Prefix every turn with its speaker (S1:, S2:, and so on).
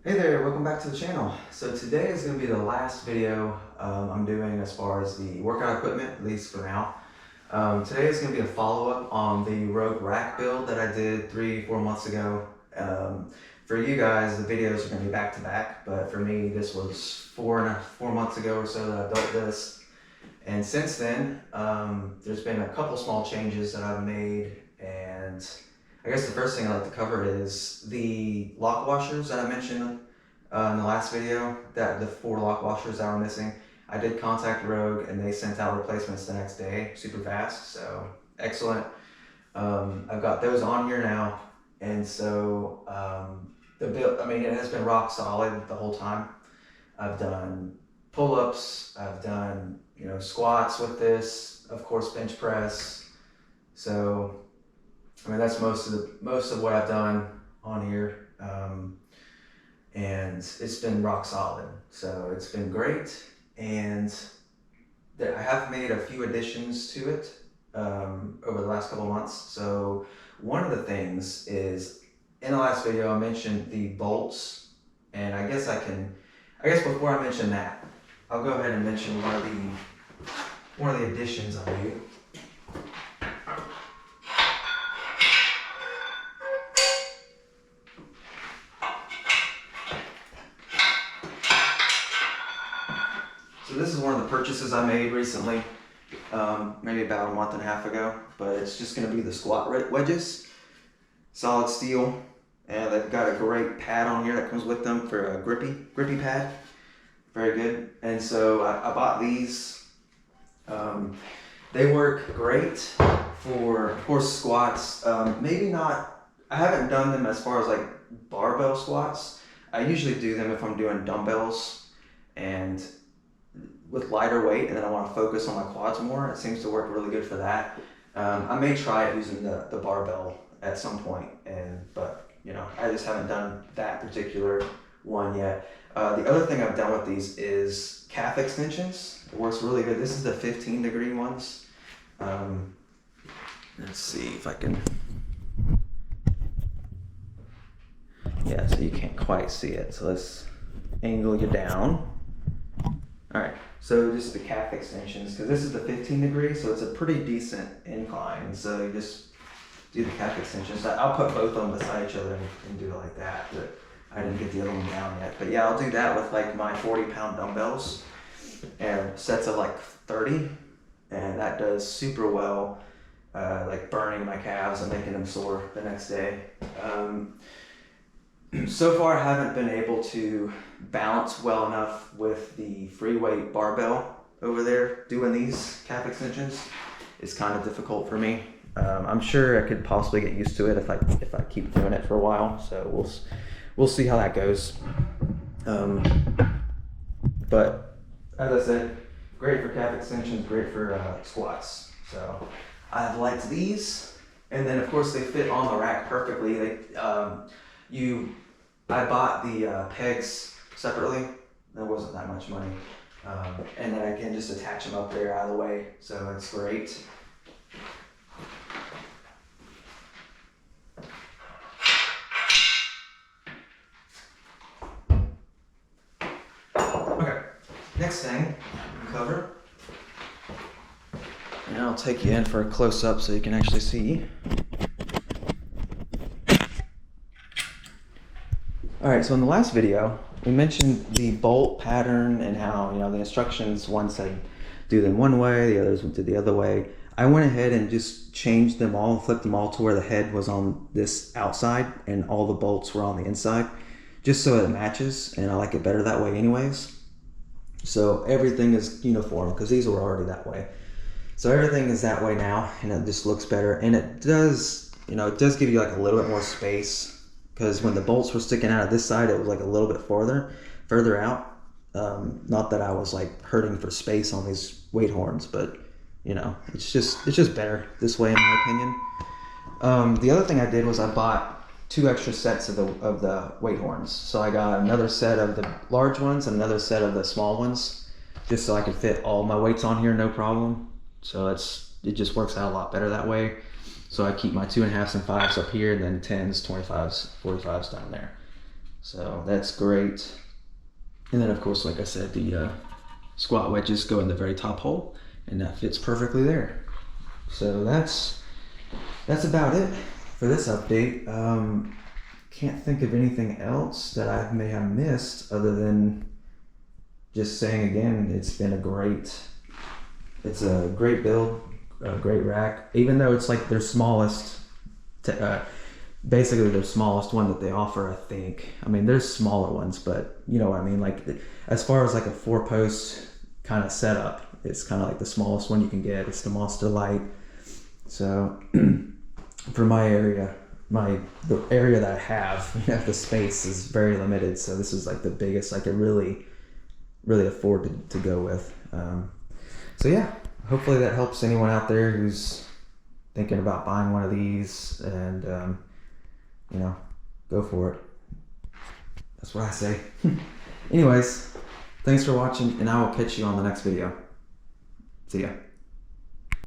S1: Hey there, welcome back to the channel. So today is going to be the last video I'm doing as far as the workout equipment, at least for now. Today is going to be a follow-up on the Rogue rack build that I did 3-4 months ago. For you guys, the videos are going to be back to back, but for me, this was 4 months ago or so that I built this. And since then, there's been a couple small changes that I've made, and I guess the first thing I'd like to cover is the lock washers that I mentioned in the last video, that the 4 lock washers that were missing. I did contact Rogue and they sent out replacements the next day, super fast, so excellent. I've got those on here now, and so the build, I mean, it has been rock solid the whole time. I've done pull-ups, I've done, squats with this, of course, bench press. So I mean, that's most of what I've done on here, and it's been rock solid. So it's been great, and I have made a few additions to it over the last couple months. So one of the things is, in the last video I mentioned the bolts, and I guess before I mention that, I'll go ahead and mention one of the additions I made. So this is one of the purchases I made recently, maybe about a month and a half ago, but it's just going to be the squat wedges, solid steel, and they've got a great pad on here that comes with them for a grippy pad, very good. And so I bought these. They work great for, of course, squats. Maybe not, I haven't done them as far as like barbell squats. I usually do them if I'm doing dumbbells and with lighter weight, and then I want to focus on my quads more. It seems to work really good for that. I may try it using the barbell at some point, but I just haven't done that particular one yet. The other thing I've done with these is calf extensions. It works really good. This is the 15-degree ones. Let's see if I can. Yeah, so you can't quite see it. So let's angle you down. All right, so just the calf extensions, because this is the 15-degree, so it's a pretty decent incline. So you just do the calf extensions. I'll put both of them beside each other and do it like that, but I didn't get the other one down yet. But yeah, I'll do that with like my 40-pound dumbbells and sets of like 30, and that does super well, like burning my calves and making them sore the next day. So far, I haven't been able to balance well enough with the free weight barbell over there. Doing these calf extensions is kind of difficult for me. I'm sure I could possibly get used to it if I keep doing it for a while. So we'll see how that goes. But as I said, great for calf extensions, great for squats. So I've liked these, and then of course they fit on the rack perfectly. I bought the pegs separately. That wasn't that much money. And then I can just attach them up there out of the way. So it's great. Okay, next thing to cover. And I'll take you in for a close-up so you can actually see. Alright, so in the last video, we mentioned the bolt pattern and how, the instructions, one said do them one way, the others did the other way. I went ahead and just changed them all, flipped them all to where the head was on this outside and all the bolts were on the inside, just so it matches, and I like it better that way anyways. So everything is uniform, because these were already that way. So everything is that way now, and it just looks better, and it does give you like a little bit more space. Because when the bolts were sticking out of this side, it was like a little bit further out. Not that I was like hurting for space on these weight horns, but it's just better this way in my opinion. The other thing I did was I bought 2 extra sets of the weight horns. So I got another set of the large ones and another set of the small ones, just so I could fit all my weights on here, no problem. So it just works out a lot better that way. So I keep my 2.5s and 5s up here, and then 10s, 25s, 45s down there. So that's great. And then of course, like I said, the squat wedges go in the very top hole, and that fits perfectly there. So that's about it for this update. Can't think of anything else that I may have missed other than just saying again, it's a great build, a great rack. Even though it's like their smallest, basically their smallest one that they offer, I think. I mean, there's smaller ones, but you know what I mean? Like as far as like a 4-post kind of setup, it's kind of like the smallest one you can get. It's the Monster Light. So for my area, the area that I have, the space is very limited. So this is like the biggest I could really afford to go with. So yeah, hopefully that helps anyone out there who's thinking about buying one of these, and go for it. That's what I say. Anyways, thanks for watching, and I will catch you on the next video. See ya.